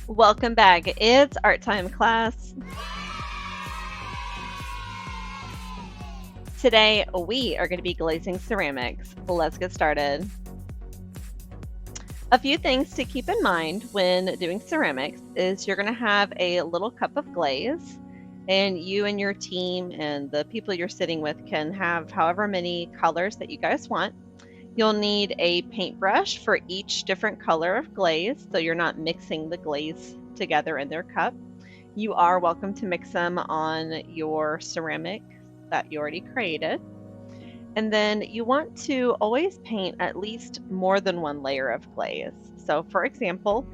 Welcome back. It's art time class. Today we are going to be glazing ceramics. Let's get started. A few things to keep in mind when doing ceramics is you're going to have a little cup of glaze, and you and your team and the people you're sitting with can have however many colors that you guys want. You'll need a paintbrush for each different color of glaze, so you're not mixing the glaze together in their cup. You are welcome to mix them on your ceramic that you already created. And then you want to always paint at least more than one layer of glaze. So for example,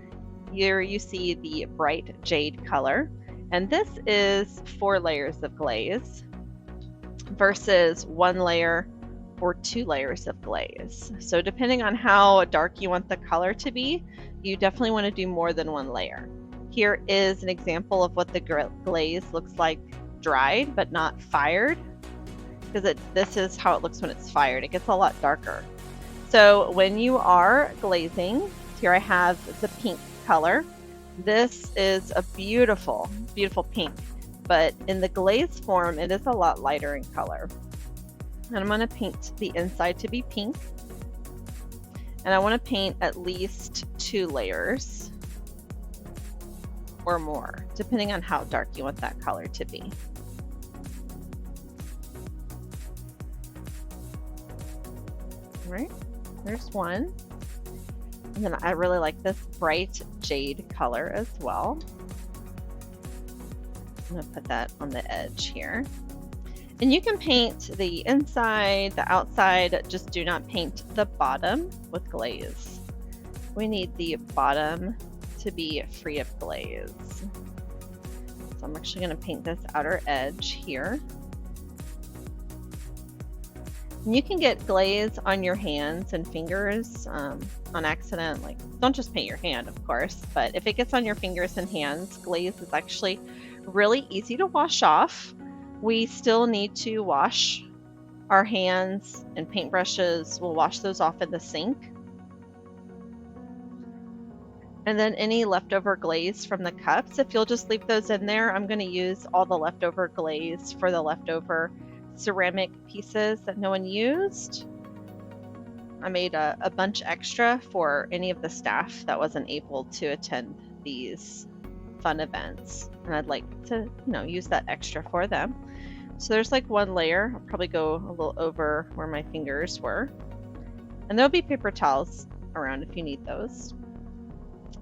here you see the bright jade color, and this is 4 layers of glaze versus 1 layer or 2 layers of glaze. So depending on how dark you want the color to be, you definitely want to do more than 1 layer. Here is an example of what the glaze looks like dried but not fired, because this is how it looks when it's fired. It gets a lot darker. So when you are glazing, here I have the pink color. This is a beautiful, beautiful pink, but in the glaze form, it is a lot lighter in color. And I'm going to paint the inside to be pink. And I want to paint at least 2 layers or more, depending on how dark you want that color to be. All right, there's one. And then I really like this bright jade color as well. I'm going to put that on the edge here. And you can paint the inside, the outside, just do not paint the bottom with glaze. We need the bottom to be free of glaze. So I'm actually going to paint this outer edge here. And you can get glaze on your hands and fingers on accident. Like, don't just paint your hand, of course, but if it gets on your fingers and hands, glaze is actually really easy to wash off. We still need to wash our hands and paintbrushes. We'll wash those off in the sink. And then any leftover glaze from the cups, if you'll just leave those in there, I'm going to use all the leftover glaze for the leftover ceramic pieces that no one used. I made a bunch extra for any of the staff that wasn't able to attend these fun events, and I'd like to use that extra for them. So there's like 1 layer. I'll probably go a little over where my fingers were, and there'll be paper towels around if you need those.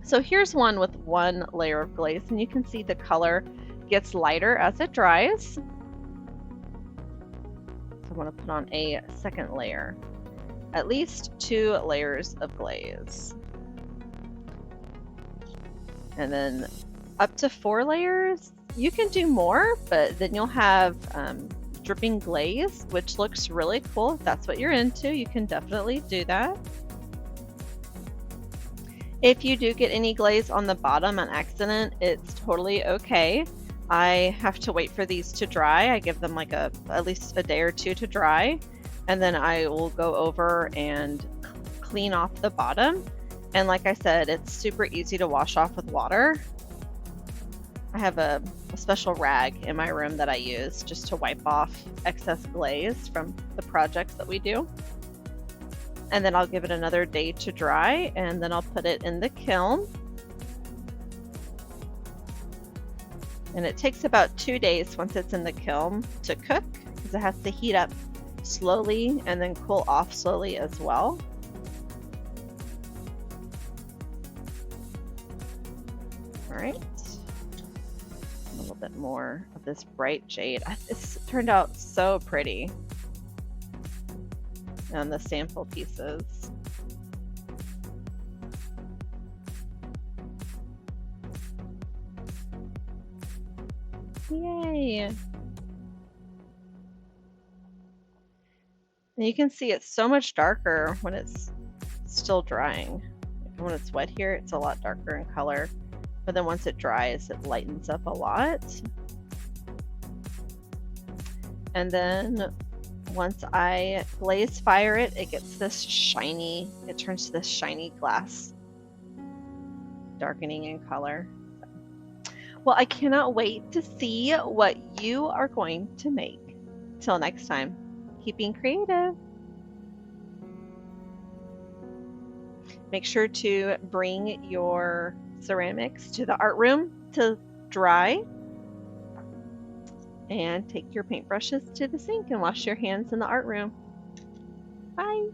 So here's one with 1 layer of glaze, and you can see the color gets lighter as it dries. So I want to put on a second layer, at least 2 layers of glaze, and then up to 4 layers. You can do more, but then you'll have dripping glaze, which looks really cool. If that's what you're into, you can definitely do that. If you do get any glaze on the bottom on accident, it's totally okay. I have to wait for these to dry. I give them like at least a day or 2 to dry, and then I will go over and clean off the bottom. And like I said, it's super easy to wash off with water. I have a special rag in my room that I use just to wipe off excess glaze from the projects that we do. And then I'll give it another day to dry, and then I'll put it in the kiln. And it takes about 2 days once it's in the kiln to cook, because it has to heat up slowly and then cool off slowly as well. All right. A little bit more of this bright jade. This turned out so pretty on the sample pieces. Yay! And you can see it's so much darker when it's still drying. When it's wet here, it's a lot darker in color. But then once it dries, it lightens up a lot. And then once I glaze fire it, it gets this shiny, it turns to this shiny glass. darkening in color. Well, I cannot wait to see what you are going to make. Till next time, keep being creative. Make sure to bring your ceramics to the art room to dry, and take your paintbrushes to the sink and wash your hands in the art room. Bye.